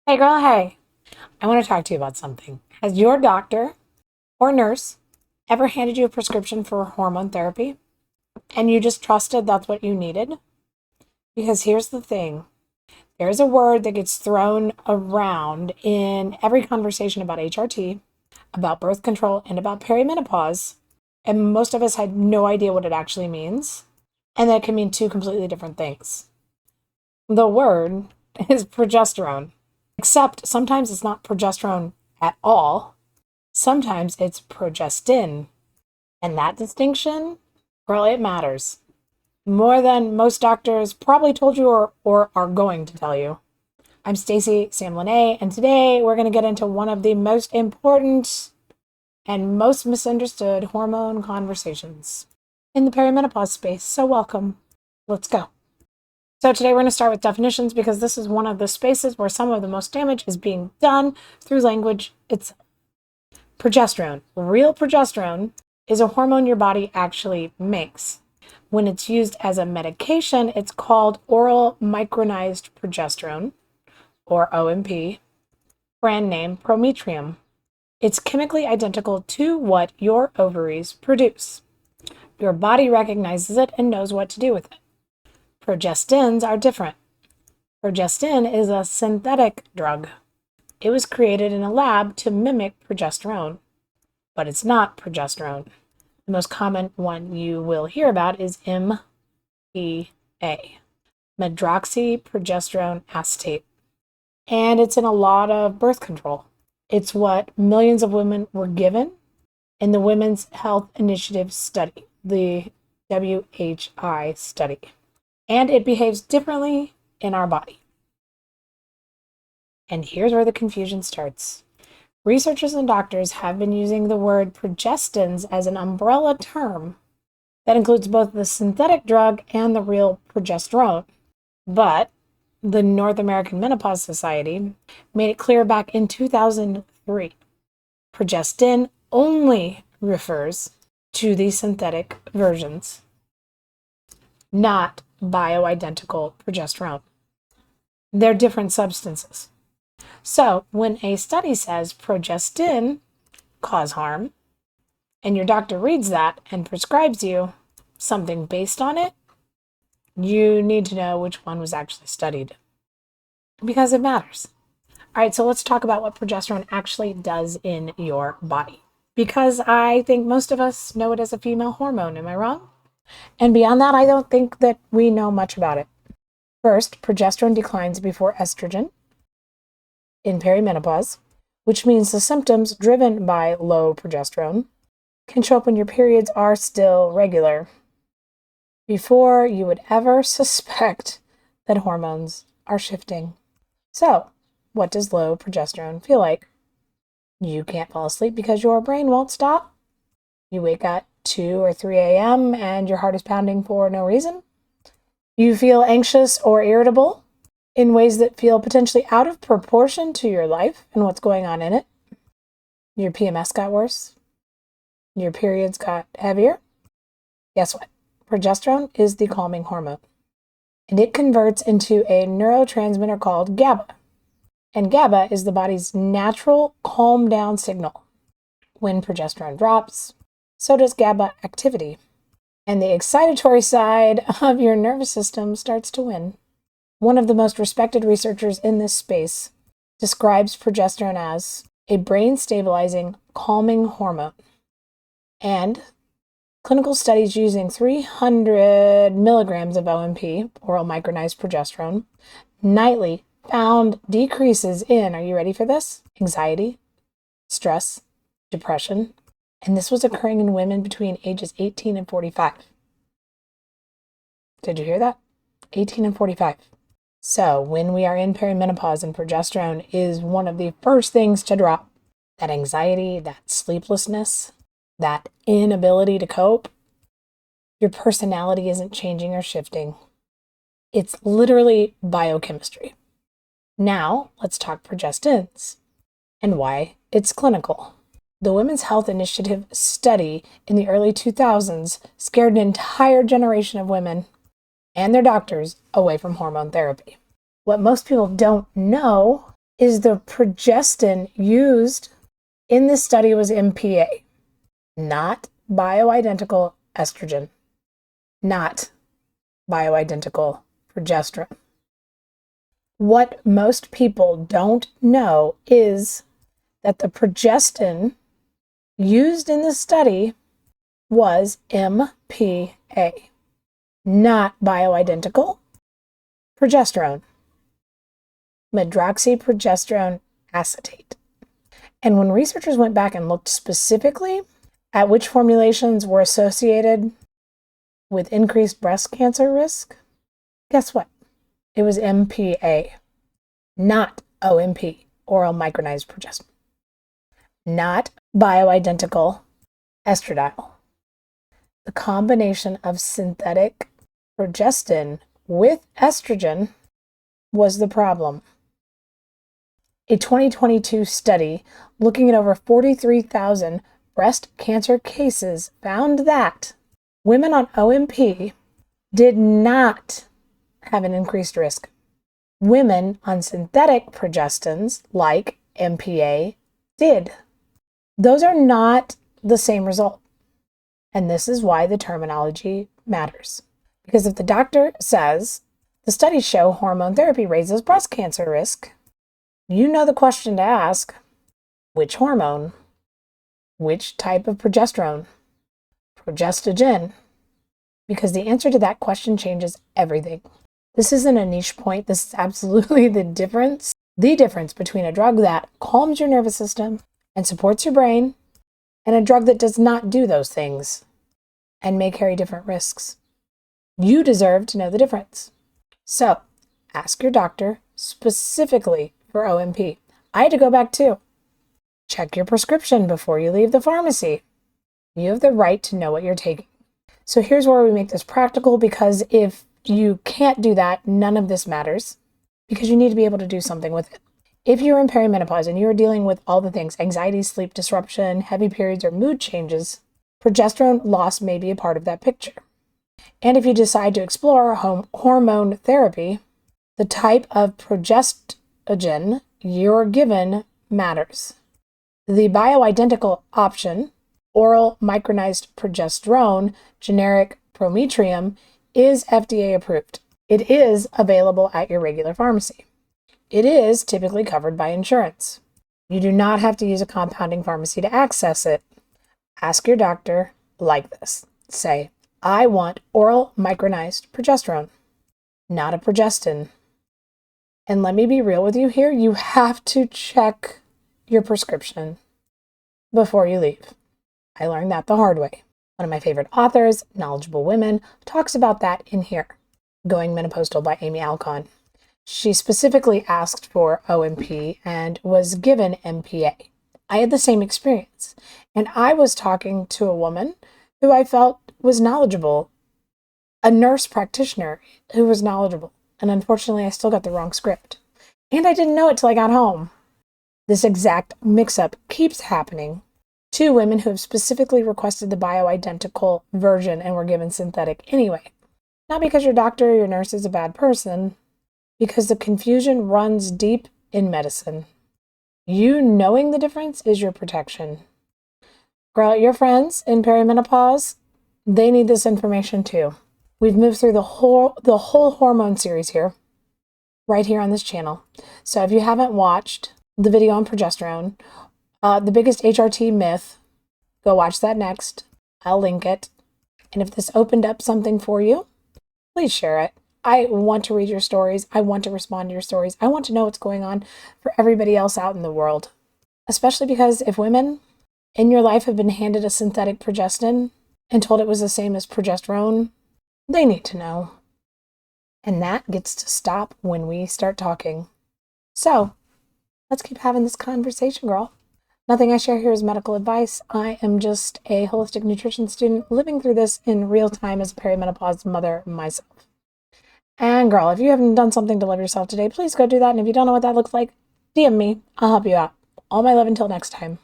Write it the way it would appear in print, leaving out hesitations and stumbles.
Hey girl, hey, I want to talk to you about something. Has your doctor or nurse ever handed you a prescription for hormone therapy and you just trusted that's what you needed? Because here's the thing, there's a word that gets thrown around in every conversation about HRT, about birth control, and about perimenopause. And most of us had no idea what it actually means. And that can mean two completely different things. The word is progesterone, except sometimes it's not progesterone at all. Sometimes it's progestin. And that distinction, girl, it matters. More than most doctors probably told you or are going to tell you. I'm Stacy, Sam Lenae, and today we're going to get into one of the most important and most misunderstood hormone conversations in the perimenopause space. So welcome. Let's go. So today we're going to start with definitions because this is one of the spaces where some of the most damage is being done through language itself. Progesterone. Real progesterone is a hormone your body actually makes. When it's used as a medication, it's called oral micronized progesterone, or OMP, brand name Prometrium. It's chemically identical to what your ovaries produce. Your body recognizes it and knows what to do with it. Progestins are different. Progestin is a synthetic drug. It was created in a lab to mimic progesterone, but it's not progesterone. The most common one you will hear about is MEA, medroxyprogesterone acetate, and it's in a lot of birth control. It's what millions of women were given in the Women's Health Initiative study, the WHI study, and it behaves differently in our body. And here's where the confusion starts. Researchers and doctors have been using the word progestins as an umbrella term that includes both the synthetic drug and the real progesterone. But the North American Menopause Society made it clear back in 2003. Progestin only refers to the synthetic versions, not bioidentical progesterone. They're different substances. So when a study says progestin cause harm, and your doctor reads that and prescribes you something based on it, you need to know which one was actually studied because it matters. All right, so let's talk about what progesterone actually does in your body. Because I think most of us know it as a female hormone, am I wrong? And beyond that, I don't think that we know much about it. First, progesterone declines before estrogen in perimenopause, which means the symptoms driven by low progesterone can show up when your periods are still regular, before you would ever suspect that hormones are shifting. So, what does low progesterone feel like? You can't fall asleep because your brain won't stop. You wake at 2 or 3 a.m. and your heart is pounding for no reason. You feel anxious or irritable in ways that feel potentially out of proportion to your life and what's going on in it. Your PMS got worse. Your periods got heavier. Guess what? Progesterone is the calming hormone, and it converts into a neurotransmitter called GABA. And GABA is the body's natural calm down signal. When progesterone drops, so does GABA activity, and the excitatory side of your nervous system starts to win. One of the most respected researchers in this space describes progesterone as a brain-stabilizing, calming hormone. And clinical studies using 300 milligrams of OMP, oral micronized progesterone, nightly found decreases in, are you ready for this? Anxiety, stress, depression. And this was occurring in women between ages 18 and 45. Did you hear that? 18 and 45. So when we are in perimenopause and progesterone is one of the first things to drop, that anxiety, that sleeplessness, that inability to cope, your personality isn't changing or shifting. It's literally biochemistry. Now let's talk progestins and why it's clinical. The Women's Health Initiative study in the early 2000s scared an entire generation of women and their doctors away from hormone therapy. What most people don't know is the progestin used in this study was MPA, not bioidentical estrogen, not bioidentical progesterone. What most people don't know is that the progestin used in the study was MPA, not bioidentical progesterone, medroxyprogesterone acetate. And when researchers went back and looked specifically at which formulations were associated with increased breast cancer risk, guess what? It was MPA, not OMP, oral micronized progesterone, not bioidentical estradiol. The combination of synthetic progestin with estrogen was the problem. A 2022 study looking at over 43,000 breast cancer cases found that women on OMP did not have an increased risk. Women on synthetic progestins, like MPA, did. Those are not the same result. And this is why the terminology matters. Because if the doctor says the studies show hormone therapy raises breast cancer risk, you know the question to ask: which hormone? Which type of progesterone? Progestogen? Because the answer to that question changes everything. This isn't a niche point. This is absolutely the difference between a drug that calms your nervous system and supports your brain and a drug that does not do those things and may carry different risks. You deserve to know the difference. So ask your doctor specifically for OMP. I had to go back too. Check your prescription before you leave the pharmacy. You have the right to know what you're taking. So here's where we make this practical, because if you can't do that, none of this matters, because you need to be able to do something with it. If you're in perimenopause and you're dealing with all the things, anxiety, sleep disruption, heavy periods, or mood changes, progesterone loss may be a part of that picture. And if you decide to explore hormone therapy, the type of progestogen you're given matters. The bioidentical option, oral micronized progesterone, generic Prometrium, is FDA approved. It is available at your regular pharmacy. It is typically covered by insurance. You do not have to use a compounding pharmacy to access it. Ask your doctor like this. Say, I want oral micronized progesterone, not a progestin. And let me be real with you here. You have to check your prescription before you leave. I learned that the hard way. One of my favorite authors, Knowledgeable Women, talks about that in here, Going Menopausal by Amy Alcon. She specifically asked for OMP and was given MPA. I had the same experience, and I was talking to a woman who I felt was knowledgeable, a nurse practitioner who was knowledgeable, and unfortunately I still got the wrong script. And I didn't know it till I got home. This exact mix-up keeps happening. 2 women who have specifically requested the bioidentical version and were given synthetic anyway. Not because your doctor or your nurse is a bad person, because the confusion runs deep in medicine. You knowing the difference is your protection. Girl, your friends in perimenopause, they need this information too. We've moved through the whole hormone series here, right here on this channel. So if you haven't watched the video on progesterone, the biggest HRT myth, go watch that next. I'll link it. And if this opened up something for you, please share it. I want to read your stories. I want to respond to your stories. I want to know what's going on for everybody else out in the world. Especially because if women in your life have been handed a synthetic progestin and told it was the same as progesterone, they need to know. And that gets to stop when we start talking. So, let's keep having this conversation, girl. Nothing I share here is medical advice. I am just a holistic nutrition student living through this in real time as a perimenopause mother myself. And girl, if you haven't done something to love yourself today, please go do that. And if you don't know what that looks like, DM me. I'll help you out. All my love until next time.